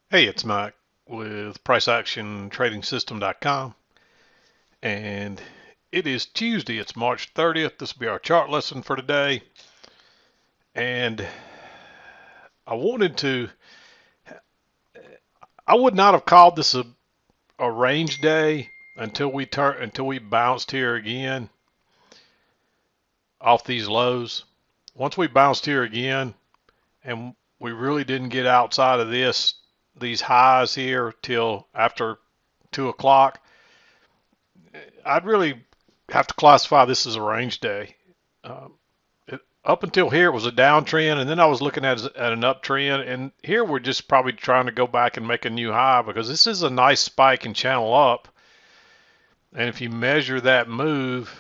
Hey, it's Mike with PriceActionTradingSystem.com, and it is Tuesday. It's March 30th. This will be our chart lesson for today, and I wanted to. I would not have called this a range day until we bounced here again off these lows. Once we bounced here again, and we really didn't get outside of these highs here till after 2 o'clock. I'd really have to classify this as a range day. Um, Up until here, it was a downtrend, and then I was looking at an uptrend, and here we're just probably trying to go back and make a new high because this is a nice spike and channel up. And if you measure that move,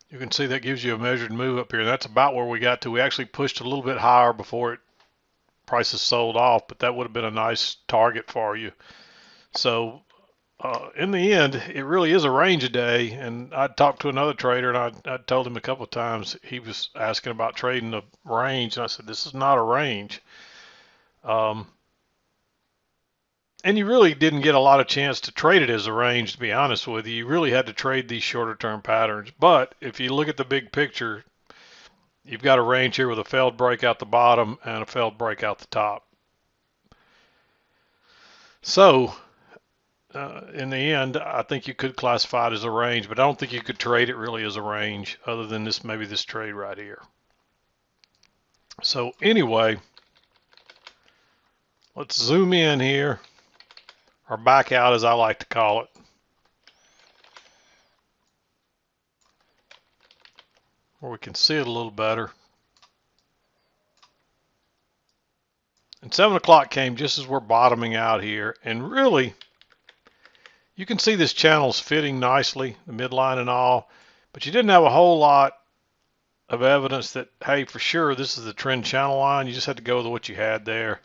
you can see that gives you a measured move up here. That's about where we got to. We actually pushed a little bit higher before prices sold off, but that would have been a nice target for you. So in the end, it really is a range day. And I talked to another trader, and I told him a couple of times. He was asking about trading a range, and I said, "This is not a range." Um, and you really didn't get a lot of chance to trade it as a range, to be honest with you. You really had to trade these shorter term patterns. But if you look at the big picture, you've got a range here with a failed break out the bottom and a failed break out the top. So in the end, I think you could classify it as a range, but I don't think you could trade it really as a range other than maybe this trade right here. So anyway, let's zoom in here, or back out as I like to call it, where we can see it a little better. And 7 o'clock came just as we're bottoming out here, and really, you can see this channel's fitting nicely, the midline and all, but you didn't have a whole lot of evidence that, hey, for sure, this is the trend channel line. You just had to go with what you had there.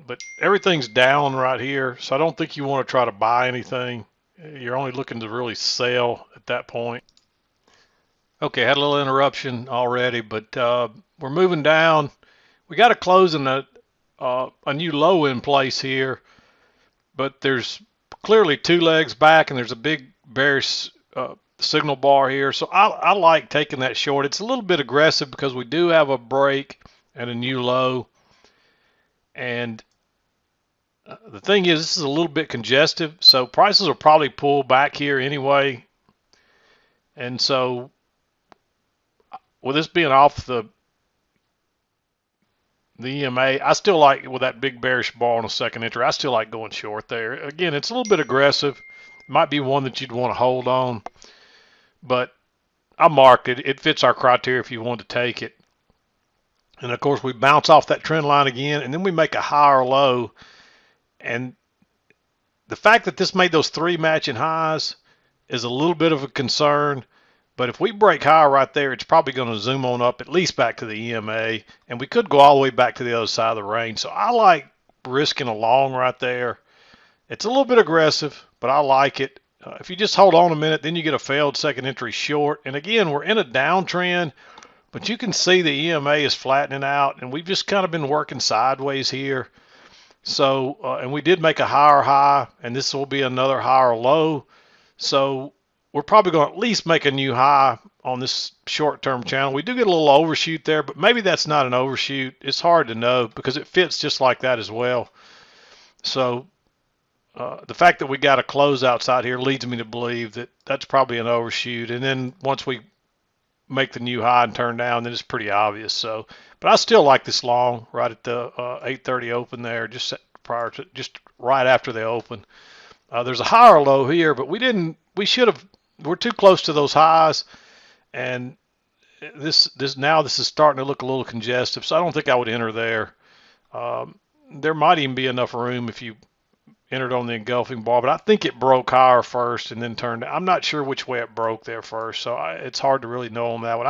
But everything's down right here, so I don't think you want to try to buy anything. You're only looking to really sell at that point. Okay, had a little interruption already, but we're moving down. We got to close in a new low in place here, but there's clearly two legs back, and there's a big bearish signal bar here. So I like taking that short. It's a little bit aggressive because we do have a break and a new low. And the thing is, this is a little bit congestive, so prices will probably pull back here anyway. And so with this being off the EMA, I still like, with that big bearish bar on a second entry, I still like going short there. Again, it's a little bit aggressive. Might be one that you'd want to hold on, but I marked it. It fits our criteria if you want to take it. And of course, we bounce off that trend line again, and then we make a higher low. And the fact that this made those three matching highs is a little bit of a concern. But if we break higher right there, it's probably going to zoom on up at least back to the EMA, and we could go all the way back to the other side of the range. So I like risking a long right there. It's a little bit aggressive, but I like it. If you just hold on a minute, then you get a failed second entry short. And again, we're in a downtrend, but you can see the EMA is flattening out, and we've just kind of been working sideways here. So, and we did make a higher high, and this will be another higher low. So we're probably going to at least make a new high on this short-term channel. We do get a little overshoot there, but maybe that's not an overshoot. It's hard to know because it fits just like that as well. So the fact that we got a close outside here leads me to believe that that's probably an overshoot. And then once we make the new high and turn down, then it's pretty obvious. So, but I still like this long right at the 8:30 open there, just prior to, just right after they open. There's a higher low here, but we should have, we're too close to those highs, and this is starting to look a little congestive, so I don't think I would enter there. There might even be enough room if you entered on the engulfing bar, but I think it broke higher first and then turned. I'm not sure which way it broke there first, so it's hard to really know on that one.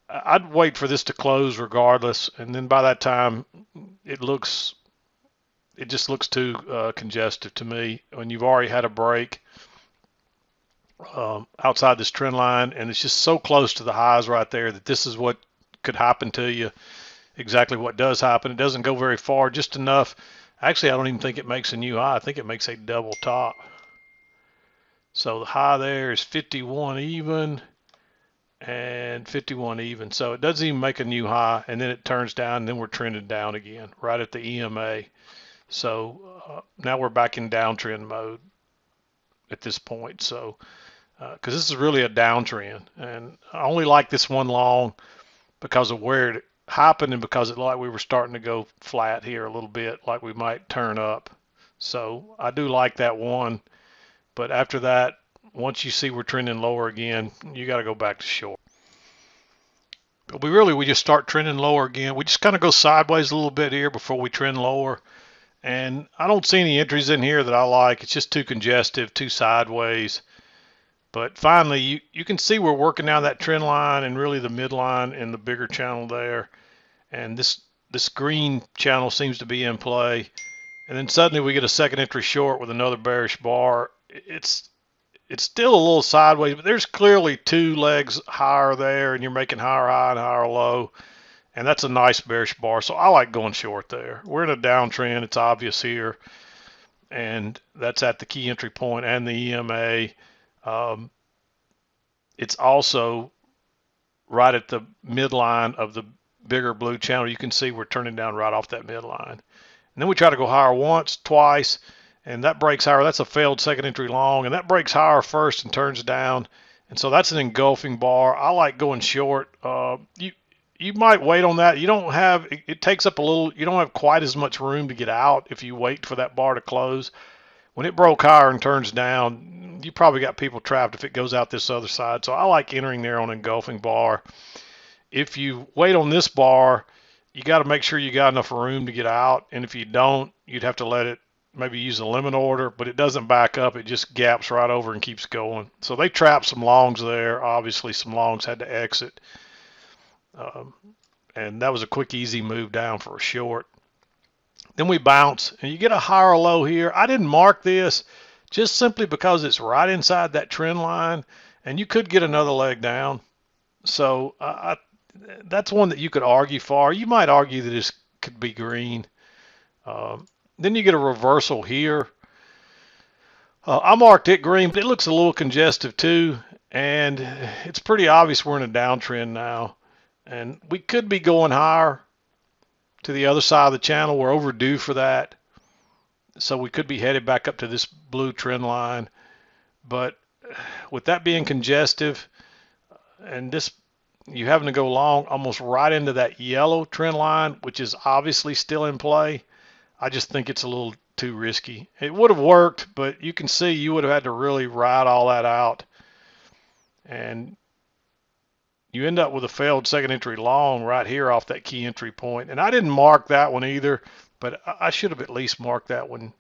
I'd wait for this to close regardless, and then by that time, it just looks too congestive to me when you've already had a break outside this trend line, and it's just so close to the highs right there that this is what could happen to you. exactly what does happen. It doesn't go very far, just enough. Actually, I don't even think it makes a new high. I think it makes a double top. So the high there is 51 even and 51 even. So it doesn't even make a new high, and then it turns down, and then we're trending down again right at the EMA. So now we're back in downtrend mode at this point. So because this is really a downtrend, and I only like this one long because of where it happened and because it like we were starting to go flat here a little bit, like we might turn up. So I do like that one, but after that, once you see we're trending lower again, you got to go back to short. But we just start trending lower again. We just kind of go sideways a little bit here before we trend lower. And I don't see any entries in here that I like. It's just too congestive, too sideways. But finally, you can see we're working down that trend line and really the midline and the bigger channel there. And this green channel seems to be in play. And then suddenly we get a second entry short with another bearish bar. It's still a little sideways, but there's clearly two legs higher there, and you're making higher high and higher low. And that's a nice bearish bar. So I like going short there. We're in a downtrend. It's obvious here. And that's at the key entry point and the EMA. It's also right at the midline of the bigger blue channel. You can see we're turning down right off that midline. And then we try to go higher once, twice, and that breaks higher. That's a failed second entry long, and that breaks higher first and turns down. And so that's an engulfing bar. I like going short. You might wait on that. You don't have, it takes up a little, you don't have quite as much room to get out if you wait for that bar to close. When it broke higher and turns down, you probably got people trapped if it goes out this other side. So I like entering there on an engulfing bar. If you wait on this bar, you got to make sure you got enough room to get out. And if you don't, you'd have to let it maybe use a limit order, but it doesn't back up. It just gaps right over and keeps going. So they trapped some longs there. Obviously, some longs had to exit. And that was a quick, easy move down for a short. Then we bounce, and you get a higher low here. I didn't mark this just simply because it's right inside that trend line, and you could get another leg down. So that's one that you could argue for. You might argue that this could be green. Then you get a reversal here. I marked it green, but it looks a little congestive too, and it's pretty obvious we're in a downtrend now. And we could be going higher to the other side of the channel. We're overdue for that. So we could be headed back up to this blue trend line. But with that being congestive and this, you having to go long almost right into that yellow trend line, which is obviously still in play, I just think it's a little too risky. It would have worked, but you can see you would have had to really ride all that out. And you end up with a failed second entry long right here off that key entry point. And I didn't mark that one either, but I should have at least marked that one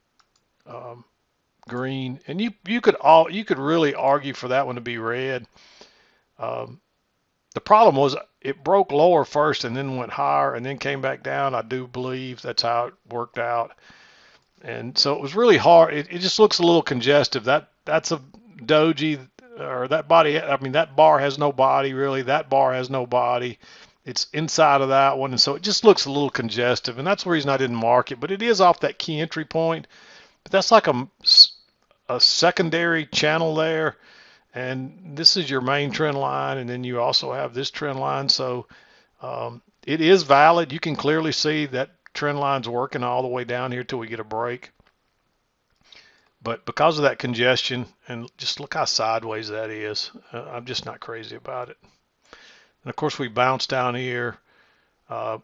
green. And you could really argue for that one to be red. The problem was it broke lower first and then went higher and then came back down. I do believe that's how it worked out. And so it was really hard. It just looks a little congestive. That's a doji. Or that body, I mean, that bar has no body really. That bar has no body. It's inside of that one, and so it just looks a little congestive, and that's the reason I didn't mark it. But it is off that key entry point. But that's like a secondary channel there, and this is your main trend line, and then you also have this trend line. So it is valid. You can clearly see that trend line's working all the way down here till we get a break. But because of that congestion, and just look how sideways that is, I'm just not crazy about it. And of course, we bounce down here. You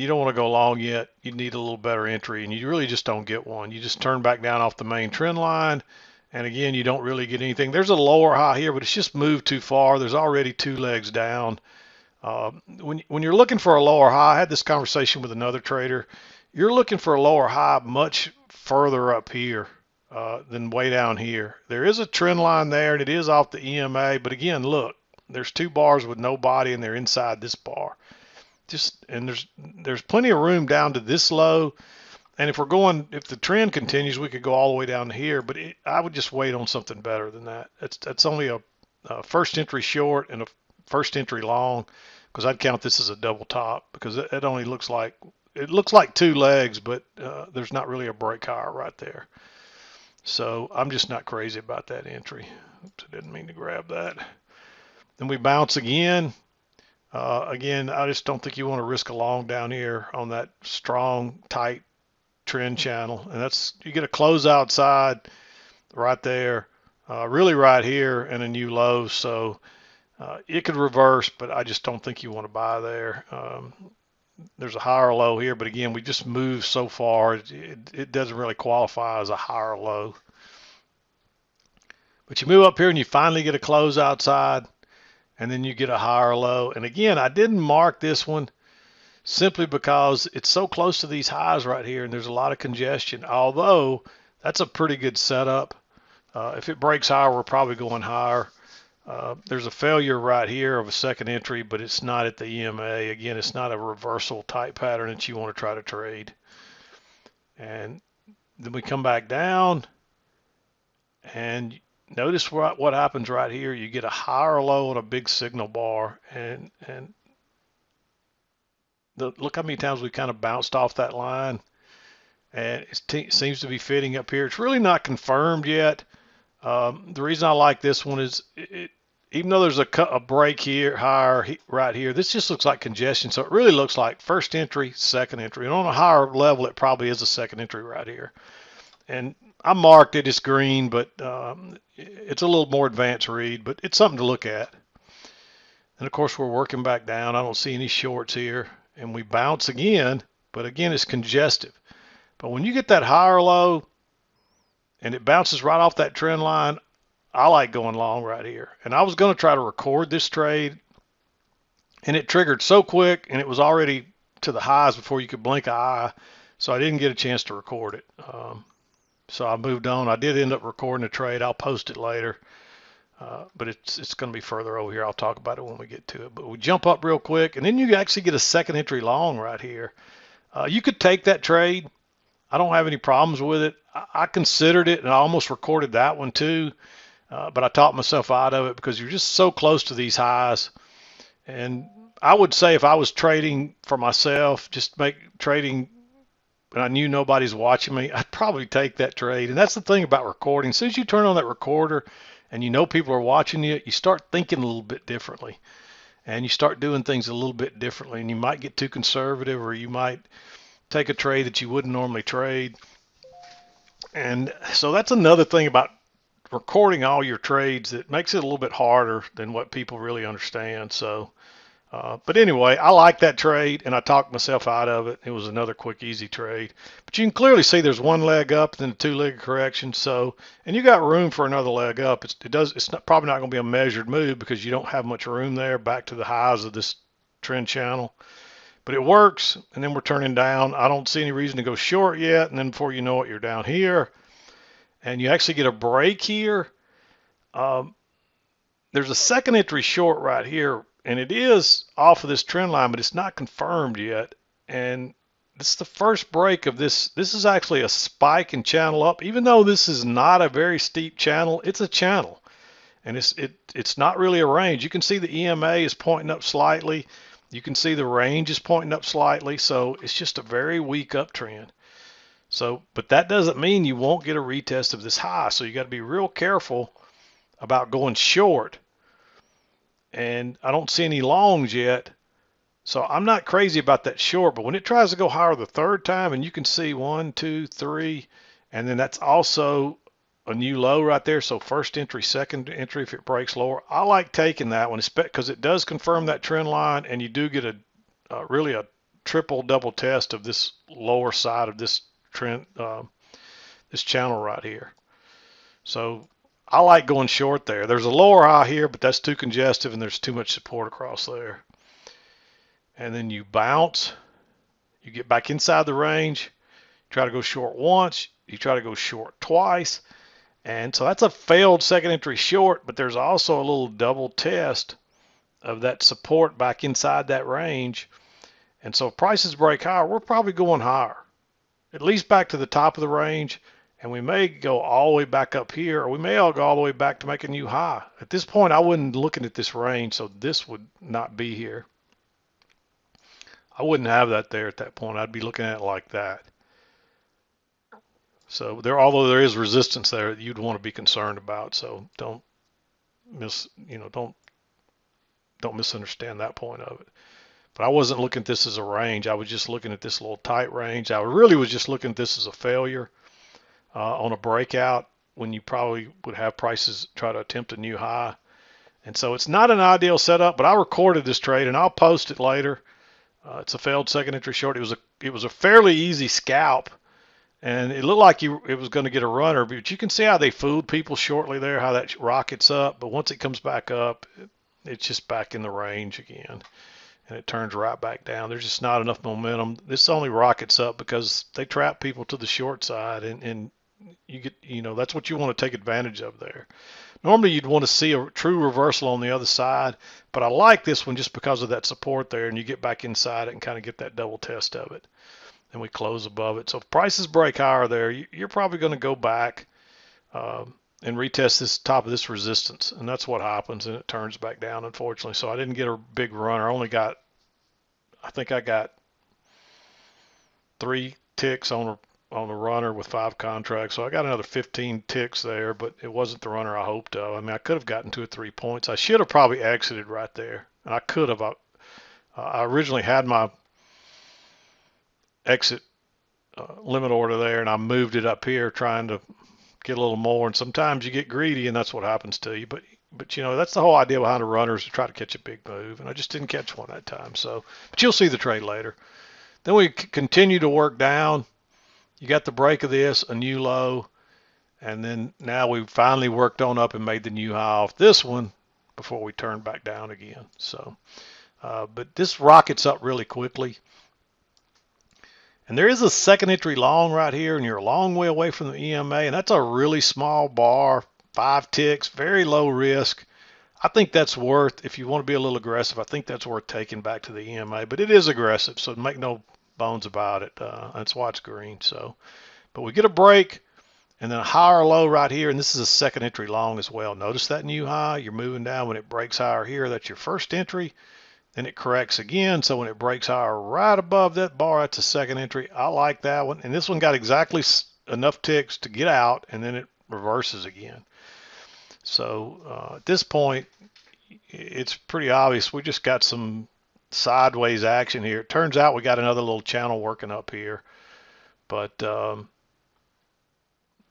don't want to go long yet. You need a little better entry, and you really just don't get one. You just turn back down off the main trend line, and again, you don't really get anything. There's a lower high here, but it's just moved too far. There's already two legs down. When you're looking for a lower high, I had this conversation with another trader. You're looking for a lower high much further up here than way down here. There is a trend line there, and it is off the EMA. But again, look, there's two bars with no body, and they're inside this bar. And there's plenty of room down to this low. And if the trend continues, we could go all the way down to here. But I would just wait on something better than that. That's only a first entry short and a first entry long. because I'd count this as a double top because it only looks like two legs, but there's not really a break higher right there. So I'm just not crazy about that entry. Oops, I didn't mean to grab that. Then we bounce again. Again, I just don't think you want to risk a long down here on that strong, tight trend channel. And that's, you get a close outside right there, really right here, and a new low. So it could reverse, but I just don't think you want to buy there. There's a higher low here, but again, we just moved so far, it doesn't really qualify as a higher low. But you move up here and you finally get a close outside, and then you get a higher low. And again, I didn't mark this one simply because it's so close to these highs right here, and there's a lot of congestion, although that's a pretty good setup. If it breaks higher, we're probably going higher. There's a failure right here of a second entry, but it's not at the EMA. Again, it's not a reversal type pattern that you want to try to trade. And then we come back down, and notice what happens right here. You get a higher low on a big signal bar, and look how many times we kind of bounced off that line, and it seems to be fitting up here. It's really not confirmed yet. The reason I like this one is even though there's a break here, higher right here, this just looks like congestion. So it really looks like first entry, second entry. And on a higher level, it probably is a second entry right here. And I marked it as green, but it's a little more advanced read, but it's something to look at. And of course, we're working back down. I don't see any shorts here. And we bounce again, but again, it's congestive. But when you get that higher low, and it bounces right off that trend line, I like going long right here. And I was going to try to record this trade, and it triggered so quick, and it was already to the highs before you could blink an eye, so I didn't get a chance to record it. So I moved on. I did end up recording the trade. I'll post it later, but it's going to be further over here. I'll talk about it when we get to it. But we jump up real quick, and then you actually get a second entry long right here. You could take that trade. I don't have any problems with it. I considered it, and I almost recorded that one too, but I talked myself out of it because you're just so close to these highs. And I would say if I was trading for myself, just trading, and I knew nobody's watching me, I'd probably take that trade. And that's the thing about recording. As soon as you turn on that recorder and you know people are watching you, you start thinking a little bit differently, and you start doing things a little bit differently. And you might get too conservative, or you might take a trade that you wouldn't normally trade. And so that's another thing about recording all your trades that makes it a little bit harder than what people really understand. So, but anyway, I like that trade, and I talked myself out of it. It was another quick, easy trade. But you can clearly see there's one leg up, then a two-leg correction. So, and you got room for another leg up. It's probably not going to be a measured move because you don't have much room there back to the highs of this trend channel. But it works, and then we're turning down. I don't see any reason to go short yet, and then before you know it, you're down here. And you actually get a break here. There's a second entry short right here, and it is off of this trend line, but it's not confirmed yet. And this is the first break of this. This is actually a spike and channel up. Even though this is not a very steep channel, it's a channel. And it's not really a range. You can see the EMA is pointing up slightly. You can see the range is pointing up slightly, so it's just a very weak uptrend. So, but that doesn't mean you won't get a retest of this high. So you got to be real careful about going short. And I don't see any longs yet. So I'm not crazy about that short, but when it tries to go higher the third time, and you can see 1, 2, 3, and then that's also a new low right there. So first entry, second entry, if it breaks lower, I like taking that one because it does confirm that trend line, and you do get really a triple double test of this lower side of this trend, this channel right here. So I like going short there. There's a lower high here, but that's too congestive, and there's too much support across there. And then you bounce, you get back inside the range, try to go short once, you try to go short twice. And so that's a failed second entry short, but there's also a little double test of that support back inside that range. And so if prices break higher, we're probably going higher, at least back to the top of the range. And we may go all the way back up here, or we may all go all the way back to make a new high. At this point, I wouldn't looking at this range, so this would not be here. I wouldn't have that there at that point. I'd be looking at it like that. So there, although there is resistance there, you'd want to be concerned about. So don't don't misunderstand that point of it. But I wasn't looking at this as a range. I was just looking at this little tight range. I really was just looking at this as a failure on a breakout when you probably would have prices try to attempt a new high. And so it's not an ideal setup, but I recorded this trade and I'll post it later. It's a failed second entry short. It was a fairly easy scalp, and it looked like it was going to get a runner, but you can see how they fooled people shortly there, how that rockets up. But once it comes back up, it's just back in the range again, and it turns right back down. There's just not enough momentum. This only rockets up because they trap people to the short side, and you get, that's what you want to take advantage of there. Normally you'd want to see a true reversal on the other side, but I like this one just because of that support there, and you get back inside it and kind of get that double test of it. And we close above it. So if prices break higher there, you're probably going to go back and retest this top of this resistance, and that's what happens, and it turns back down, unfortunately. So I didn't get a big runner. I think I got 3 ticks on the runner with 5 contracts. So I got another 15 ticks there, but it wasn't the runner I hoped of. I mean, I could have gotten 2 or 3 points. I should have probably exited right there, and I could have. I originally had my exit limit order there, and I moved it up here trying to get a little more. And sometimes you get greedy, and that's what happens to you. But that's the whole idea behind a runner, is to try to catch a big move, and I just didn't catch one that time. So, but you'll see the trade later. Then we continue to work down. You got the break of this, a new low, and then now we've finally worked on up and made the new high off this one before we turn back down again. So, but this rockets up really quickly. And there is a second entry long right here, and you're a long way away from the EMA, and that's a really small bar, 5 ticks, very low risk. I think that's worth, if you want to be a little aggressive, I think that's worth taking back to the EMA, but it is aggressive, so make no bones about it. That's why it's green. So, but we get a break, and then a higher low right here, and this is a second entry long as well. Notice that new high, you're moving down. When it breaks higher here, that's your first entry. Then it corrects again, so when it breaks higher right above that bar, that's a second entry. I like that one, and this one got exactly enough ticks to get out, and then it reverses again. So at this point, it's pretty obvious we just got some sideways action here. It turns out we got another little channel working up here, but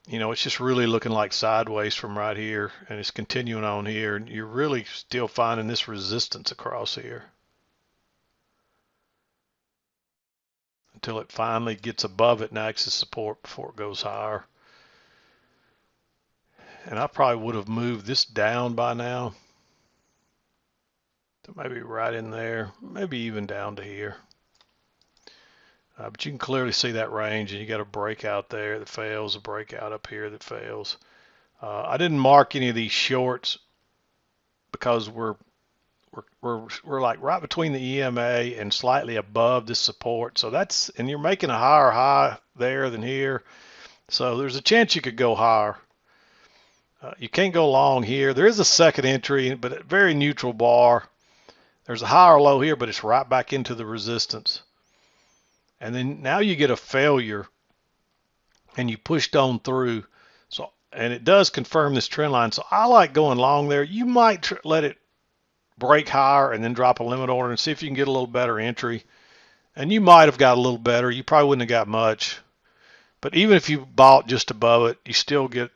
it's just really looking like sideways from right here, and it's continuing on here, and you're really still finding this resistance across here until it finally gets above it and acts as support before it goes higher. And I probably would have moved this down by now, so maybe right in there, maybe even down to here. But you can clearly see that range, and you got a breakout there that fails, a breakout up here that fails. I didn't mark any of these shorts because we're like right between the EMA and slightly above this support. So and you're making a higher high there than here. So there's a chance you could go higher. You can't go long here. There is a second entry, but a very neutral bar. There's a higher low here, but it's right back into the resistance. And then now you get a failure, and you pushed on through. So, and it does confirm this trend line. So I like going long there. You might let it break higher and then drop a limit order and see if you can get a little better entry. And you might have got a little better. You probably wouldn't have got much. But even if you bought just above it, you still get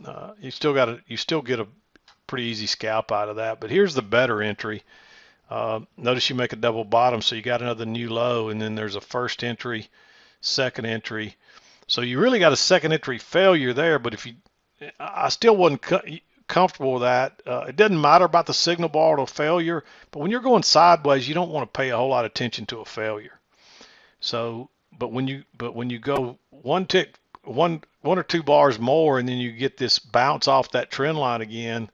a pretty easy scalp out of that. But here's the better entry. Notice you make a double bottom, so you got another new low, and then there's a first entry, second entry. So you really got a second entry failure there. But I still wasn't comfortable with that. It doesn't matter about the signal bar to failure, but when you're going sideways, you don't want to pay a whole lot of attention to a failure. So, but when you go one or two bars more, and then you get this bounce off that trend line again,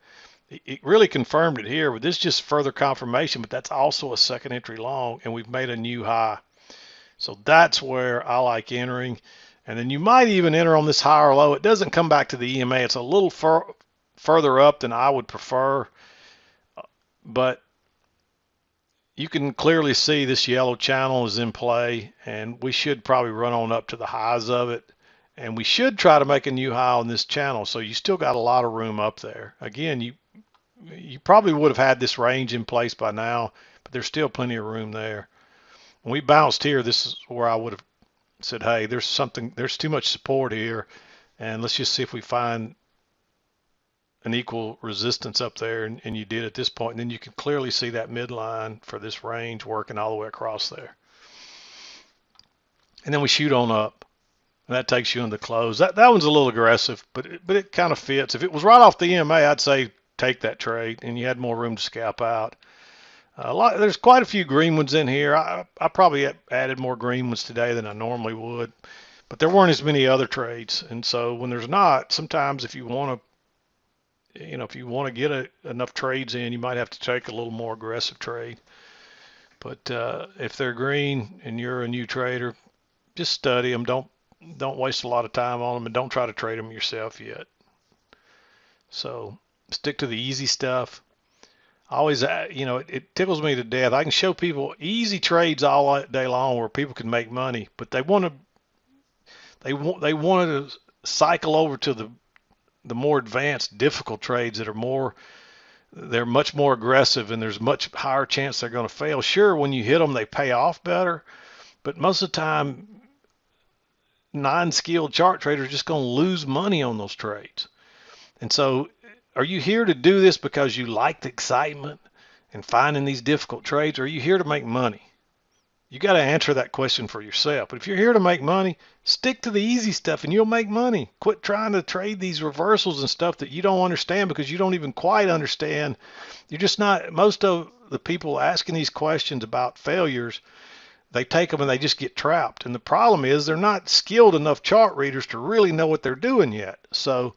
it really confirmed it here. But this is just further confirmation. But that's also a second entry long, and we've made a new high. So that's where I like entering. And then you might even enter on this higher low. It doesn't come back to the EMA. It's a little further up than I would prefer, but you can clearly see this yellow channel is in play, and we should probably run on up to the highs of it. And we should try to make a new high on this channel. So you still got a lot of room up there. Again, you probably would have had this range in place by now, but there's still plenty of room there. When we bounced here, this is where I would have said, hey, there's too much support here, and let's just see if we find an equal resistance up there, and you did at this point. And then you can clearly see that midline for this range working all the way across there. And then we shoot on up, and that takes you into close. That one's a little aggressive, but it kind of fits. If it was right off the EMA, I'd say take that trade, and you had more room to scalp out. There's quite a few green ones in here. I probably added more green ones today than I normally would, but there weren't as many other trades. And so when there's not, sometimes if you want to get enough trades in, you might have to take a little more aggressive trade. But if they're green and you're a new trader, just study them. Don't waste a lot of time on them, and don't try to trade them yourself yet. So stick to the easy stuff. I always, it tickles me to death. I can show people easy trades all day long where people can make money, but they want to cycle over to the more advanced, difficult trades that are they're much more aggressive, and there's much higher chance they're going to fail. Sure, when you hit them, they pay off better, but most of the time, non-skilled chart traders are just going to lose money on those trades. And so, are you here to do this because you like the excitement and finding these difficult trades, or are you here to make money? You got to answer that question for yourself. But if you're here to make money, stick to the easy stuff and you'll make money. Quit trying to trade these reversals and stuff that you don't understand, because you don't even quite understand. You're just not, most of the people asking these questions about failures, they take them and they just get trapped. And the problem is they're not skilled enough chart readers to really know what they're doing yet. So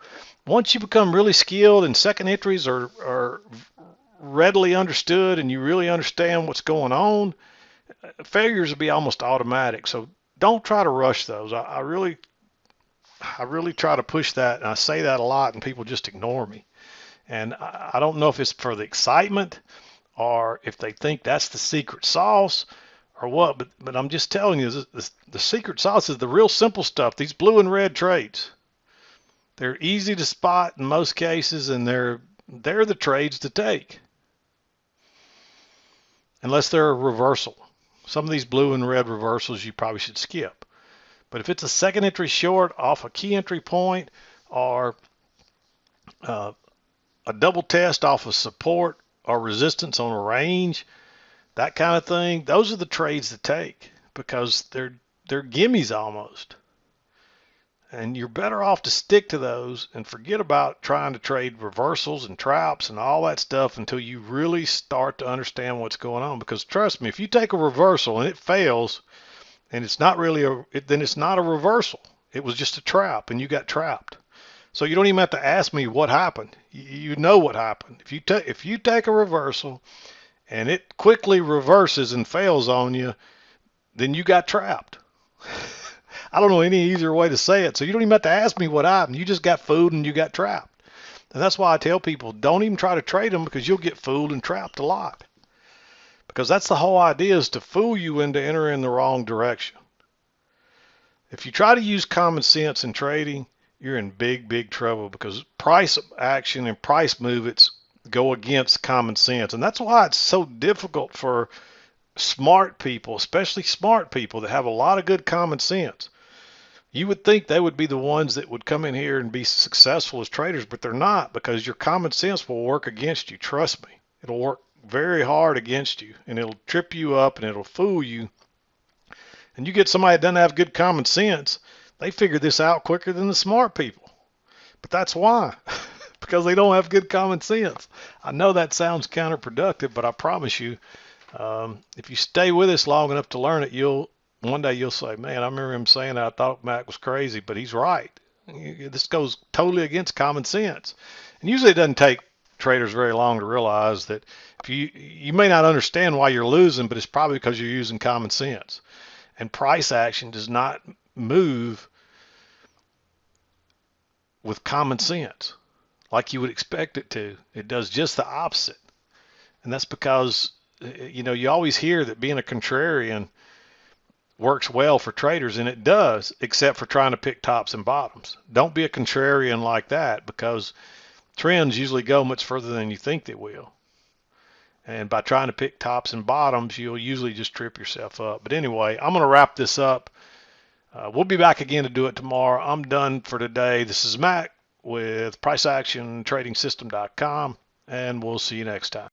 once you become really skilled and second entries are readily understood and you really understand what's going on, failures will be almost automatic. So don't try to rush those. I really try to push that, and I say that a lot, and people just ignore me. And I don't know if it's for the excitement or if they think that's the secret sauce or what, but I'm just telling you, the secret sauce is the real simple stuff. These blue and red trades, they're easy to spot in most cases, and they're the trades to take, unless they're a reversal. Some of these blue and red reversals you probably should skip. But if it's a second entry short off a key entry point, or a double test off of support or resistance on a range, that kind of thing, those are the trades to take, because they're gimmies almost. And you're better off to stick to those and forget about trying to trade reversals and traps and all that stuff until you really start to understand what's going on. Because trust me, if you take a reversal and it fails, and it's not really then it's not a reversal. It was just a trap, and you got trapped. So you don't even have to ask me what happened. You know what happened. If you take a reversal and it quickly reverses and fails on you, then you got trapped. I don't know any easier way to say it. So you don't even have to ask me what happened. You just got fooled and you got trapped. And that's why I tell people, don't even try to trade them, because you'll get fooled and trapped a lot. Because that's the whole idea, is to fool you into entering the wrong direction. If you try to use common sense in trading, you're in big, big trouble, because price action and price movements go against common sense. And that's why it's so difficult for smart people, especially smart people that have a lot of good common sense. You would think they would be the ones that would come in here and be successful as traders, but they're not, because your common sense will work against you. Trust me, it'll work very hard against you, and it'll trip you up and it'll fool you. And you get somebody that doesn't have good common sense, they figure this out quicker than the smart people. But that's why, because they don't have good common sense. I know that sounds counterproductive, but I promise you, if you stay with us long enough to learn it, one day you'll say, man, I remember him saying that. I thought Mac was crazy, but he's right. This goes totally against common sense. And usually it doesn't take traders very long to realize that if you may not understand why you're losing, but it's probably because you're using common sense. And price action does not move with common sense like you would expect it to. It does just the opposite. And that's because you know, you always hear that being a contrarian works well for traders, and it does, except for trying to pick tops and bottoms. Don't be a contrarian like that, because trends usually go much further than you think they will. And by trying to pick tops and bottoms, you'll usually just trip yourself up. But anyway, I'm going to wrap this up. We'll be back again to do it tomorrow. I'm done for today. This is Mac with PriceActionTradingSystem.com, and we'll see you next time.